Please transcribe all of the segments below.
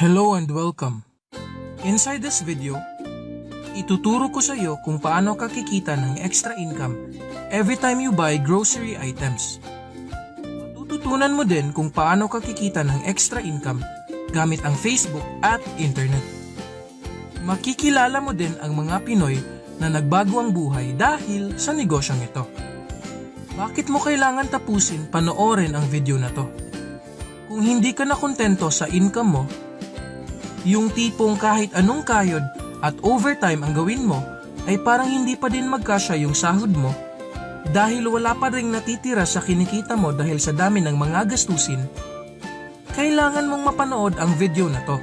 Hello and welcome. Inside this video, ituturo ko sa iyo kung paano ka kikita ng extra income every time you buy grocery items. Matututunan mo din kung paano ka kikita ng extra income gamit ang Facebook at internet. Makikilala mo din ang mga Pinoy na nagbago ang buhay dahil sa negosyong ito. Bakit mo kailangan tapusin panoorin ang video na to? Kung hindi ka na kontento sa income mo, yung tipong kahit anong kayod at overtime ang gawin mo ay parang hindi pa din magkasya yung sahod mo dahil wala pa ring natitira sa kinikita mo dahil sa dami ng mga gastusin, kailangan mong mapanood ang video na to.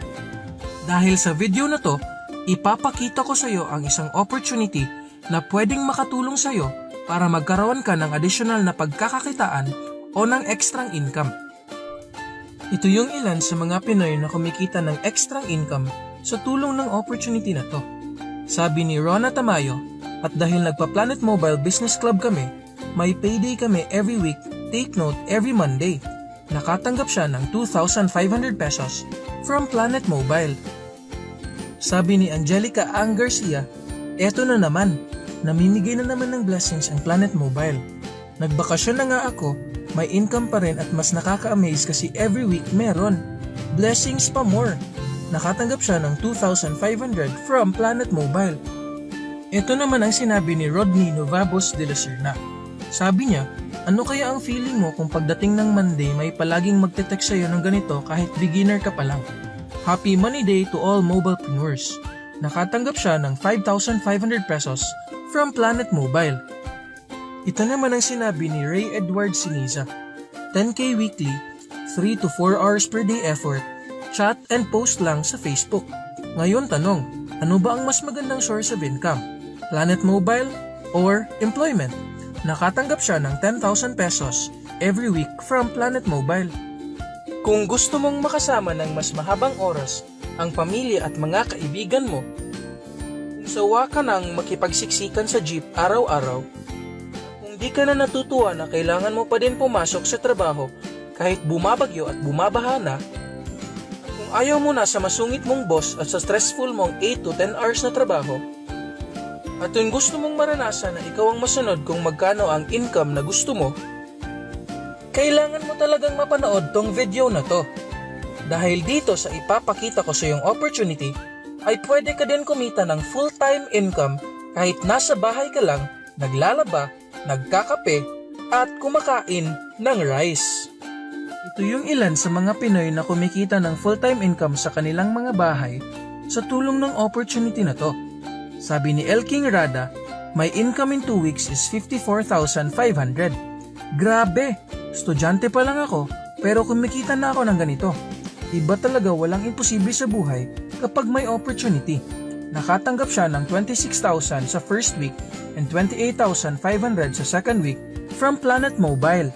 Dahil sa video na to, ipapakita ko sa iyo ang isang opportunity na pwedeng makatulong sa iyo para magkaroon ka ng additional na pagkakakitaan o ng extrang income. Ito yung ilan sa mga Pinoy na kumikita ng extra income sa tulong ng opportunity na to. Sabi ni Rona Tamayo, at dahil nagpa-Planet Mobile Business Club kami, may payday kami every week, take note every Monday. Nakatanggap siya ng 2,500 pesos from Planet Mobile. Sabi ni Angelica Ang Garcia, eto na naman, namimigay na naman ng blessings ang Planet Mobile. Nagbakasyon na nga ako, may income pa rin at mas nakaka-amaze kasi every week meron. Blessings pa more. Nakatanggap siya ng 2,500 from Planet Mobile. Ito naman ang sinabi ni Rodney Novabos de la Serna. Sabi niya, ano kaya ang feeling mo kung pagdating ng Monday may palaging magte-text sa'yo ng ganito kahit beginner ka pa lang? Happy Money Day to all mobilepreneurs. Nakatanggap siya ng 5,500 pesos from Planet Mobile. Ito naman ang sinabi ni Ray Edward Siniza. 10K weekly, 3 to 4 hours per day effort, chat and post lang sa Facebook. Ngayon tanong, ano ba ang mas magandang source of income? Planet Mobile or employment? Nakatanggap siya ng 10,000 pesos every week from Planet Mobile. Kung gusto mong makasama ng mas mahabang oras ang pamilya at mga kaibigan mo, kung sawa ka nang makipagsiksikan sa jeep araw-araw, di ka na natutuwa na kailangan mo pa din pumasok sa trabaho kahit bumabagyo at bumabaha na, kung ayaw mo na sa masungit mong boss at sa stressful mong 8 to 10 hours na trabaho, at kung gusto mong maranasan na ikaw ang masunod kung magkano ang income na gusto mo, kailangan mo talagang mapanood tong video na to. Dahil dito sa ipapakita ko sa iyong opportunity, ay pwede ka din kumita ng full-time income kahit nasa bahay ka lang, naglalaba, nagkakape, at kumakain ng rice. Ito yung ilan sa mga Pinoy na kumikita ng full-time income sa kanilang mga bahay sa tulong ng opportunity na to. Sabi ni El King Rada, my income in 2 weeks is 54,500. Grabe! Estudyante pa lang ako pero kumikita na ako ng ganito. Iba talaga, walang imposible sa buhay kapag may opportunity. Nakatanggap siya ng 26,000 sa first week and 28,500 sa second week from Planet Mobile.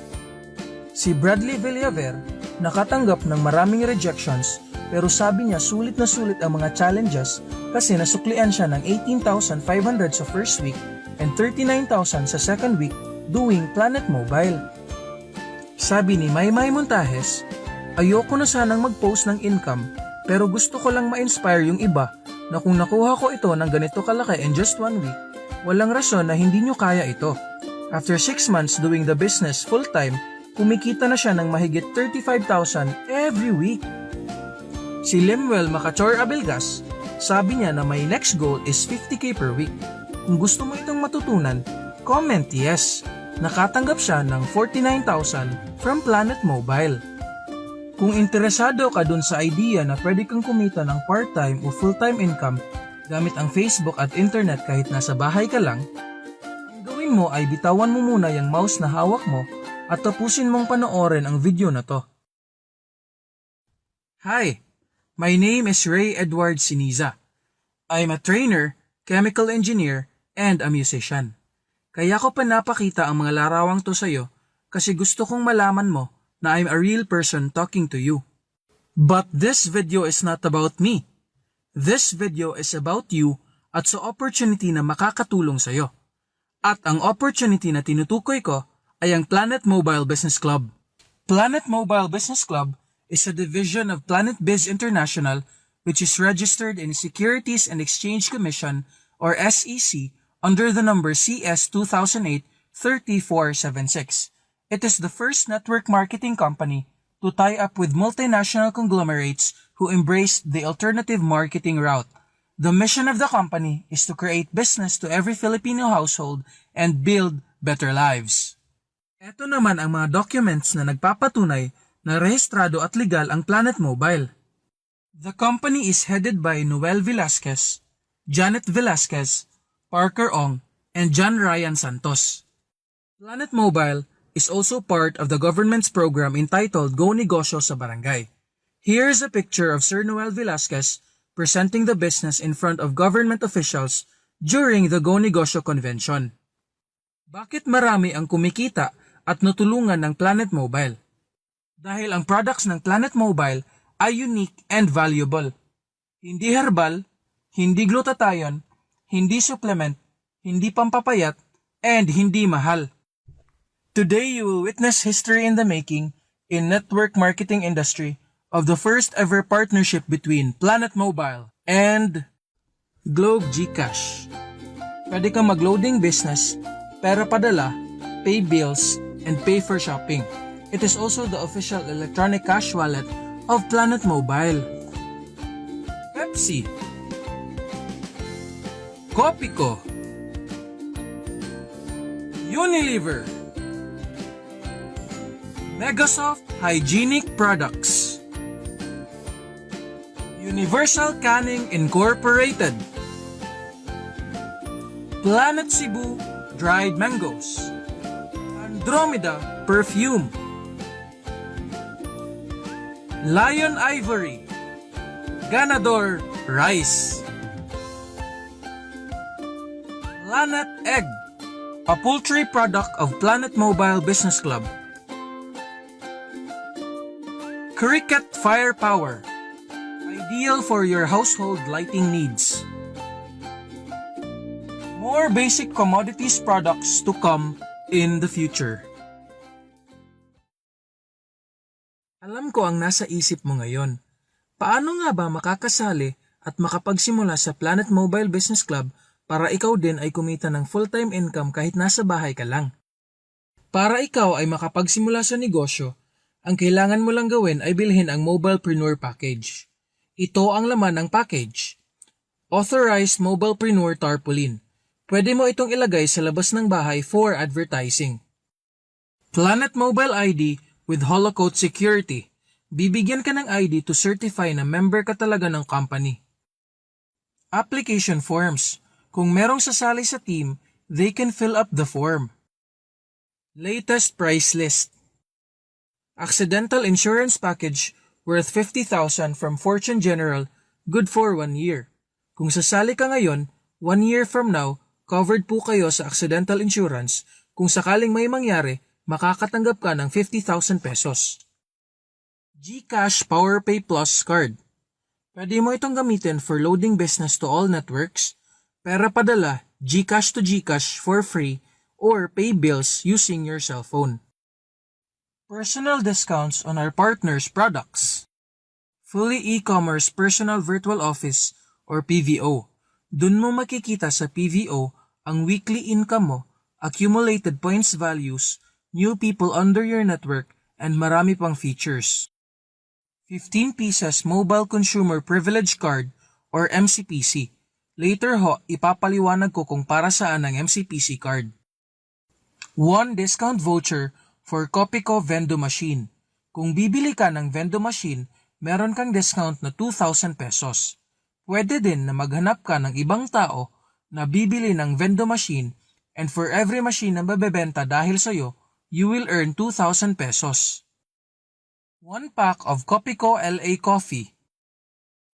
Si Bradley Villaver nakatanggap ng maraming rejections pero sabi niya sulit na sulit ang mga challenges kasi nasuklian siya ng 18,500 sa first week and 39,000 sa second week doing Planet Mobile. Sabi ni Maymay Montajes, ayoko na sanang mag-post ng income pero gusto ko lang ma-inspire yung iba na kung nakuha ko ito ng ganito kalaki in just 1 week, walang rason na hindi nyo kaya ito. After 6 months doing the business full-time, kumikita na siya ng mahigit 35,000 every week. Si Lemuel Macachor Abelgas, sabi niya na my next goal is 50k per week. Kung gusto mo itong matutunan, comment yes. Nakatanggap siya ng 49,000 from Planet Mobile. Kung interesado ka dun sa idea na pwede kang kumita ng part-time o full-time income gamit ang Facebook at internet kahit nasa bahay ka lang, ang gawin mo ay bitawan mo muna yung mouse na hawak mo at tapusin mong panoorin ang video na to. Hi, my name is Ray Edward Siniza. I'm a trainer, chemical engineer, and a musician. Kaya ko pa napakita ang mga larawang to sa'yo kasi gusto kong malaman mo na I'm a real person talking to you. But this video is not about me. This video is about you at sa opportunity na makakatulong sa'yo. At ang opportunity na tinutukoy ko ay ang Planet Mobile Business Club. Planet Mobile Business Club is a division of Planet Biz International, which is registered in Securities and Exchange Commission or SEC under the number CS 2008-3476. It is the first network marketing company to tie up with multinational conglomerates who embraced the alternative marketing route. The mission of the company is to create business to every Filipino household and build better lives. Ito naman ang mga documents na nagpapatunay na rehistrado at legal ang Planet Mobile. The company is headed by Noel Velasquez, Janet Velasquez, Parker Ong, and John Ryan Santos. Planet Mobile is also part of the government's program entitled Go Negosyo sa Barangay. Here is a picture of Sir Noel Velasquez presenting the business in front of government officials during the Go Negosyo Convention. Bakit marami ang kumikita at natulungan ng Planet Mobile? Dahil ang products ng Planet Mobile ay unique and valuable. Hindi herbal, hindi glutathione, hindi supplement, hindi pampapayat, and hindi mahal. Today you will witness history in the making in network marketing industry of the first ever partnership between Planet Mobile and Globe GCash. Pwede kang mag-loading business, pera padala, pay bills, and pay for shopping. It is also the official electronic cash wallet of Planet Mobile. Pepsi, Copico, Unilever, Megasoft Hygienic Products, Universal Canning Incorporated, Planet Cebu Dried Mangoes, Andromeda Perfume, Lion Ivory, Ganador Rice, Planet Egg, a poultry product of Planet Mobile Business Club, Cricket Firepower, ideal for your household lighting needs. More basic commodities products to come in the future. Alam ko ang nasa isip mo ngayon. Paano nga ba makakasali at makapagsimula sa Planet Mobile Business Club para ikaw din ay kumita ng full-time income kahit nasa bahay ka lang? Para ikaw ay makapagsimula sa negosyo, ang kailangan mo lang gawin ay bilhin ang Mobilepreneur Package. Ito ang laman ng package. Authorized Mobilepreneur Tarpaulin. Pwede mo itong ilagay sa labas ng bahay for advertising. Planet Mobile ID with Holocaust Security. Bibigyan ka ng ID to certify na member ka talaga ng company. Application forms. Kung merong sasali sa team, they can fill up the form. Latest price list. Accidental insurance package worth 50,000 from Fortune General, good for 1 year. Kung sasali ka ngayon, 1 year from now, covered po kayo sa accidental insurance. Kung sakaling may mangyari, makakatanggap ka ng 50,000 pesos. GCash PowerPay Plus Card. Pwede mo itong gamitin for loading business to all networks, pera padala, GCash to GCash for free, or pay bills using your cell phone. Personal discounts on our partners' products. Fully e-commerce personal virtual office or PVO. Dun mo makikita sa PVO ang weekly income mo, accumulated points values, new people under your network, and marami pang features. 15 pieces Mobile Consumer Privilege Card or MCPC. Later ho, ipapaliwanag ko kung para saan ang MCPC card. 1 discount voucher for Copico Vendo Machine. Kung bibili ka ng Vendo Machine, meron kang discount na 2,000 pesos. Pwede din na maghanap ka ng ibang tao na bibili ng Vendo Machine, and for every machine na mabebenta dahil sa'yo, you will earn 2,000 pesos. 1 pack of Copico LA Coffee.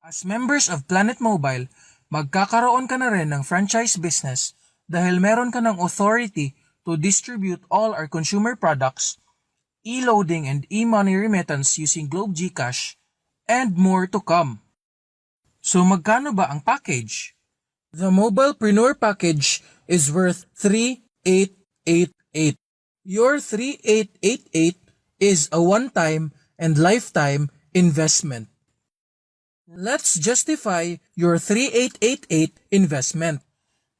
As members of Planet Mobile, magkakaroon ka na rin ng franchise business dahil meron ka ng authority to distribute all our consumer products, e-loading and e-money remittance using Globe GCash, and more to come. So magkano ba ang package? The Mobilepreneur Package is worth 3,888. Your 3,888 is a one-time and lifetime investment. Let's justify your 3888 investment.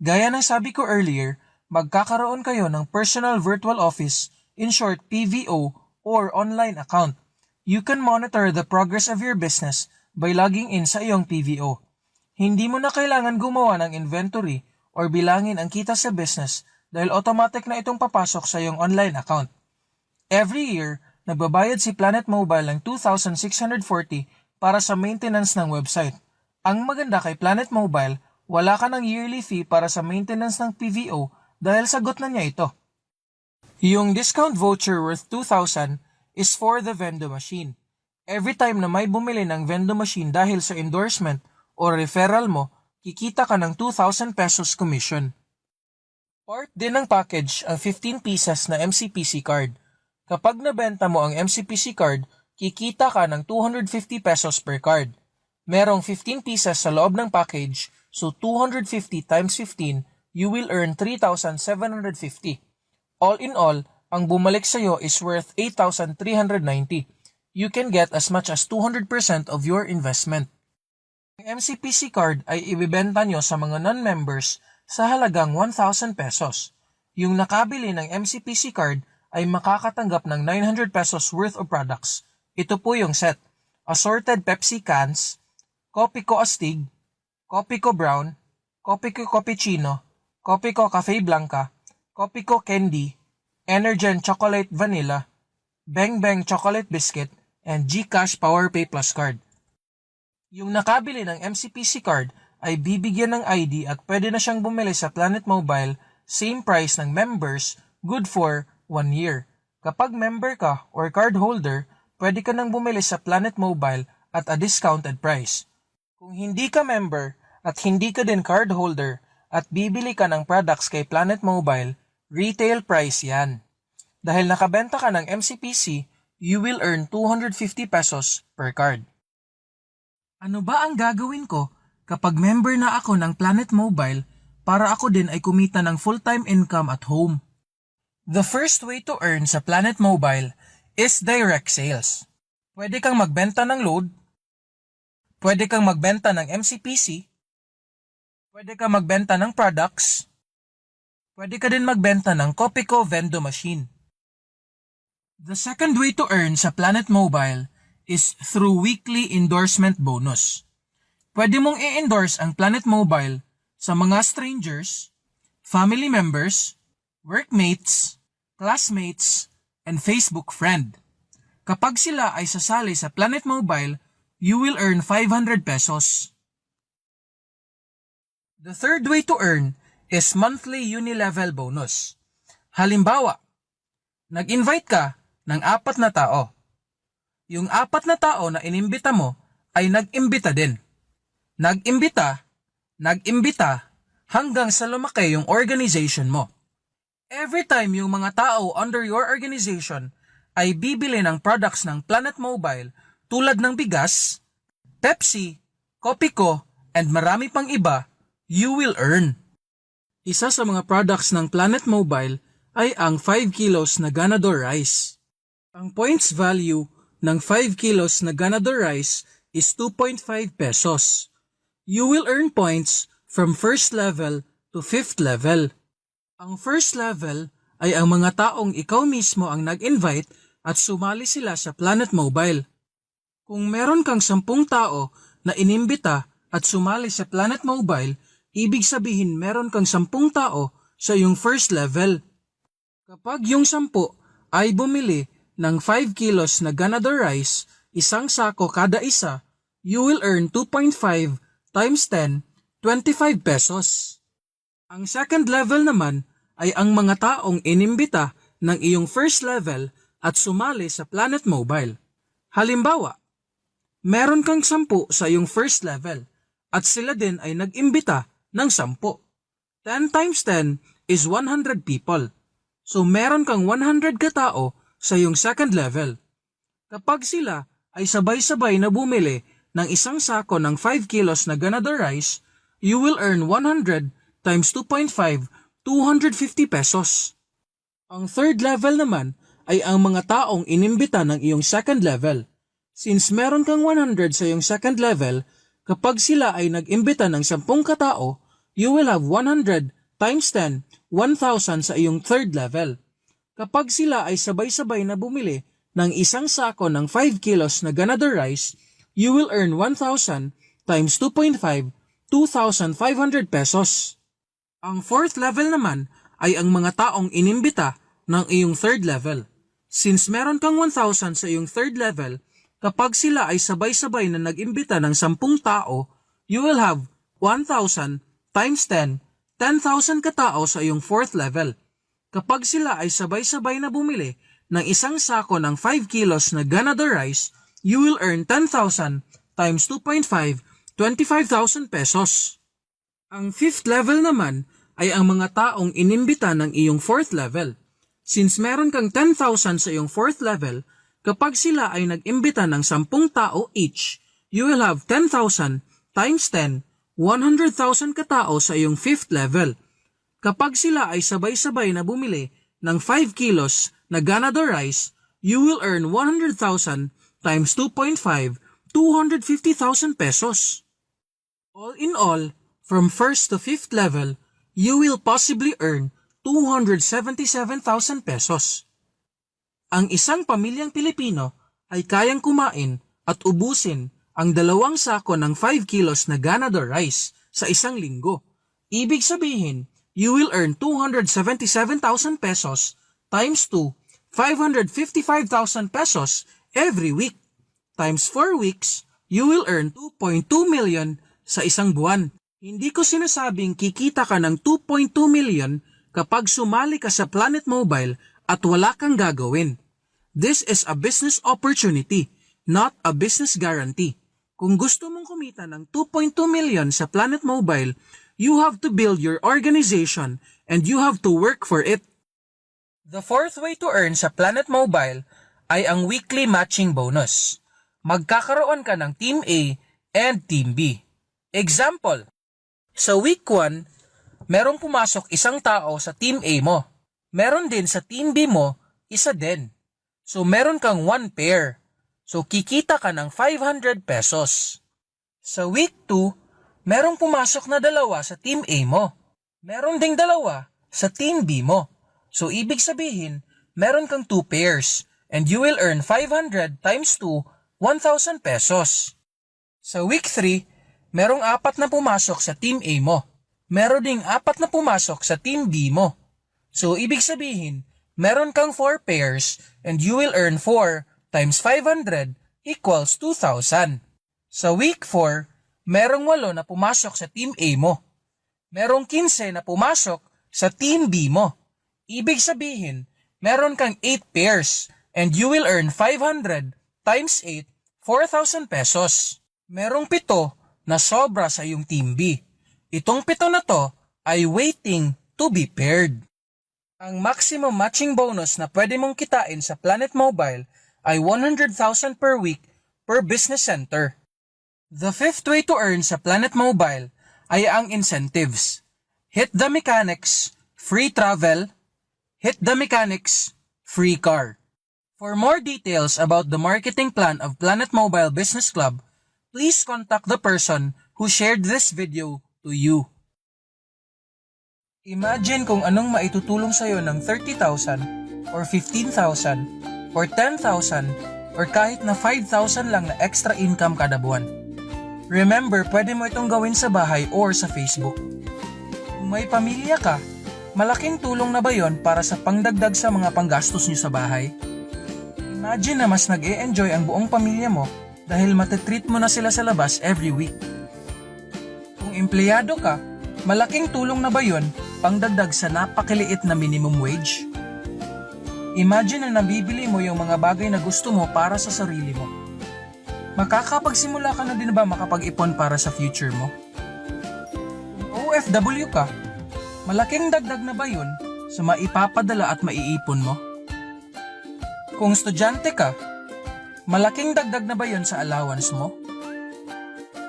Gaya ng sabi ko earlier, magkakaroon kayo ng Personal Virtual Office, in short PVO, or online account. You can monitor the progress of your business by logging in sa iyong PVO. Hindi mo na kailangan gumawa ng inventory or bilangin ang kita sa business dahil automatic na itong papasok sa iyong online account. Every year, nagbabayad si Planet Mobile ng 2,640 para sa maintenance ng website. Ang maganda kay Planet Mobile, wala ka ng yearly fee para sa maintenance ng PVO dahil sagot na niya ito. Yung discount voucher worth 2,000 is for the vendo machine. Every time na may bumili ng vendo machine dahil sa endorsement o referral mo, kikita ka ng 2,000 pesos commission. Part din ng package ang 15 pieces na MCPC card. Kapag nabenta mo ang MCPC card, kikita ka ng 250 pesos per card. Merong 15 pieces sa loob ng package, so 250 times 15, you will earn 3,750. All in all, ang bumalik sa'yo is worth 8,390. You can get as much as 200% of your investment. Ang MCPC card ay ibibenta nyo sa mga non-members sa halagang 1,000 pesos. Yung nakabili ng MCPC card ay makakatanggap ng 900 pesos worth of products. Ito po yung set. Assorted Pepsi cans, Kopi ko Astig, Kopi ko Brown, Kopi ko Cappuccino, Kopi ko Cafe Blanca, Kopi ko Candy, Energen Chocolate Vanilla, Bang Bang Chocolate Biscuit, and GCash PowerPay Plus card. Yung nakabili ng MCPC card ay bibigyan ng ID at pwede na siyang bumili sa Planet Mobile, same price ng members, good for 1 year. Kapag member ka or card holder, pwede ka nang bumili sa Planet Mobile at a discounted price. Kung hindi ka member at hindi ka din card holder at bibili ka ng products kay Planet Mobile, retail price yan. Dahil nakabenta ka ng MCPC, you will earn 250 pesos per card. Ano ba ang gagawin ko kapag member na ako ng Planet Mobile para ako din ay kumita ng full-time income at home? The first way to earn sa Planet Mobile is direct sales. Pwede kang magbenta ng load, pwede kang magbenta ng MCPC, pwede kang magbenta ng products, pwede ka din magbenta ng Kopiko Vendo Machine. The second way to earn sa Planet Mobile is through weekly endorsement bonus. Pwede mong i-endorse ang Planet Mobile sa mga strangers, family members, workmates, classmates, and Facebook friend. Kapag sila ay sasali sa Planet Mobile, you will earn 500 pesos. The third way to earn is monthly unilevel bonus. Halimbawa, nag-invite ka ng 4 na tao. Yung 4 na tao na inimbita mo ay nag-imbita din. Nag-imbita, hanggang sa lumaki yung organization mo. Every time yung mga tao under your organization ay bibili ng products ng Planet Mobile tulad ng bigas, Pepsi, Kopiko, and marami pang iba, you will earn. Isa sa mga products ng Planet Mobile ay ang 5 kilos na ganador rice. Ang points value ng 5 kilos na ganador rice is 2.5 pesos. You will earn points from first level to 5th level. Ang first level ay ang mga taong ikaw mismo ang nag-invite at sumali sila sa Planet Mobile. Kung meron kang 10 tao na inimbita at sumali sa Planet Mobile, ibig sabihin meron kang 10 tao sa iyong first level. Kapag yung 10 ay bumili ng 5 kilos na ganador rice, isang sako kada isa, you will earn 2.5 times 10, 25 pesos. Ang second level naman ay ang mga taong inimbita ng iyong first level at sumali sa Planet Mobile. Halimbawa, meron kang 10 sa iyong first level at sila din ay nag-imbita ng 10. 10 times 10 is 100 people. So meron kang 100 katao sa iyong second level. Kapag sila ay sabay-sabay na bumili ng isang sako ng 5 kilos na ganador rice, you will earn 100 times 2.5, 250 pesos. Ang third level naman ay ang mga taong inimbita ng iyong second level. Since meron kang 100 sa iyong second level, kapag sila ay nag-imbita ng 10 katao, you will have 100 times 10, 1,000 sa iyong third level. Kapag sila ay sabay-sabay na bumili ng isang sako ng 5 kilos na ganado rice, you will earn 1,000 times 2.5, 2,500 pesos. Ang fourth level naman ay ang mga taong inimbita ng iyong third level. Since meron kang 1,000 sa iyong third level, kapag sila ay sabay-sabay na nag-imbita ng 10 tao, you will have 1,000 times 10, 10,000 katao sa iyong fourth level. Kapag sila ay sabay-sabay na bumili ng isang sako ng 5 kilos na ganado rice, you will earn 10,000 times 2.5, 25,000 pesos. Ang fifth level naman ay ang mga taong inimbita ng iyong fourth level. Since meron kang 10,000 sa iyong fourth level, kapag sila ay nag-imbita ng 10 tao each, you will have 10,000 times 10, 100,000 katao sa iyong fifth level. Kapag sila ay sabay-sabay na bumili ng 5 kilos na ganado rice, you will earn 100,000 times 2.5, 250,000 pesos. All in all, from first to fifth level, you will possibly earn 277,000 pesos. Ang isang pamilyang Pilipino ay kayang kumain at ubusin ang 2 sako ng 5 kilos na ganado rice sa isang linggo. Ibig sabihin, you will earn 277,000 pesos times 2, 555,000 pesos every week. Times 4 weeks, you will earn 2.2 million sa isang buwan. Hindi ko sinasabing kikita ka ng 2.2 million kapag sumali ka sa Planet Mobile at wala kang gagawin. This is a business opportunity, not a business guarantee. Kung gusto mong kumita ng 2.2 million sa Planet Mobile, you have to build your organization and you have to work for it. The fourth way to earn sa Planet Mobile ay ang weekly matching bonus. Magkakaroon ka ng Team A and Team B. Example, sa week 1, merong pumasok isang tao sa Team A mo. Meron din sa Team B mo, isa din. So meron kang 1 pair. So kikita ka ng 500 pesos. Sa week 2, merong pumasok na 2 sa Team A mo. Meron ding 2 sa Team B mo. So ibig sabihin, meron kang 2 pairs and you will earn 500 times 2, 1,000 pesos. Sa week 3, merong 4 na pumasok sa Team A mo. Meron ding 4 na pumasok sa Team B mo. So, ibig sabihin, meron kang 4 pairs and you will earn 4 times 500 equals 2,000. Sa week 4, merong 8 na pumasok sa Team A mo. Merong 15 na pumasok sa Team B mo. Ibig sabihin, meron kang 8 pairs and you will earn 500 times 8, 4,000 pesos. Merong 7 na sobra sa iyong Team B. Itong 7 na to ay waiting to be paired. Ang maximum matching bonus na pwede mong kitain sa Planet Mobile ay 100,000 per week per business center. The fifth way to earn sa Planet Mobile ay ang incentives. Hit the mechanics, free travel. Hit the mechanics, free car. For more details about the marketing plan of Planet Mobile Business Club, please contact the person who shared this video to you. Imagine kung anong maitutulong sa'yo ng 30,000 or 15,000 or 10,000 or kahit na 5,000 lang na extra income kada buwan. Remember, pwede mo itong gawin sa bahay or sa Facebook. Kung may pamilya ka, malaking tulong na ba yon para sa pangdagdag sa mga panggastos nyo sa bahay? Imagine na mas nag-e-enjoy ang buong pamilya mo dahil matetreat mo na sila sa labas every week. Kung empleyado ka, malaking tulong na ba yun pangdagdag sa napakaliit na minimum wage? Imagine na nabibili mo yung mga bagay na gusto mo para sa sarili mo. Makakapagsimula ka na din ba makapag-ipon para sa future mo? Kung OFW ka, malaking dagdag na ba yun sa maipapadala at maiipon mo? Kung estudyante ka, malaking dagdag na ba yun sa allowance mo?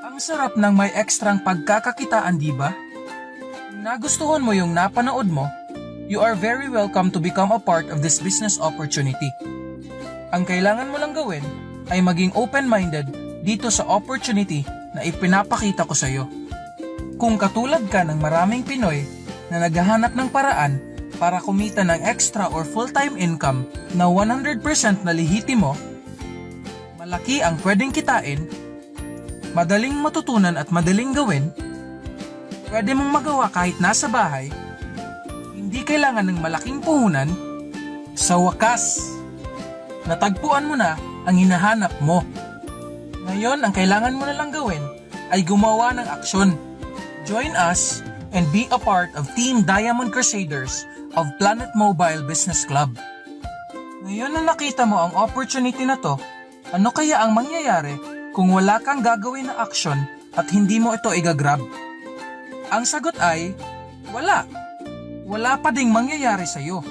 Ang sarap ng may ekstrang pagkakakitaan, di ba? Kung nagustuhan mo yung napanood mo, you are very welcome to become a part of this business opportunity. Ang kailangan mo lang gawin ay maging open-minded dito sa opportunity na ipinapakita ko sa iyo. Kung katulad ka ng maraming Pinoy na naghahanap ng paraan para kumita ng extra or full-time income na 100% na lehitimo, malaki ang pwedeng kitain, madaling matutunan at madaling gawin, pwede mong magawa kahit nasa bahay, hindi kailangan ng malaking puhunan, sa wakas, natagpuan mo na ang hinahanap mo. Ngayon, ang kailangan mo na lang gawin ay gumawa ng aksyon. Join us and be a part of Team Diamond Crusaders of Planet Mobile Business Club. Ngayon na nakita mo ang opportunity na to, ano kaya ang mangyayari kung wala kang gagawin na aksyon at hindi mo ito igagrab? Ang sagot ay, wala. Wala pa ding mangyayari sa'yo.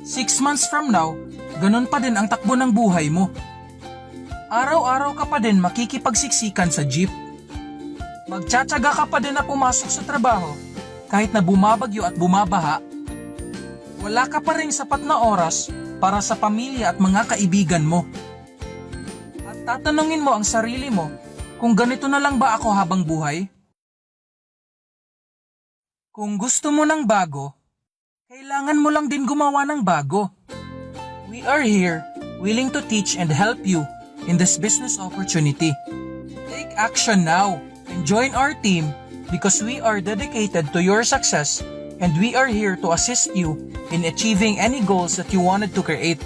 6 months from now, ganun pa din ang takbo ng buhay mo. Araw-araw ka pa din makikipagsiksikan sa jeep. Magtsatsaga ka pa din na pumasok sa trabaho kahit na bumabagyo at bumabaha. Wala ka pa rin sapat na oras para sa pamilya at mga kaibigan mo. At tatanungin mo ang sarili mo kung ganito na lang ba ako habang buhay? Kung gusto mo ng bago, kailangan mo lang din gumawa ng bago. We are here, willing to teach and help you in this business opportunity. Take action now and join our team because we are dedicated to your success and we are here to assist you in achieving any goals that you wanted to create.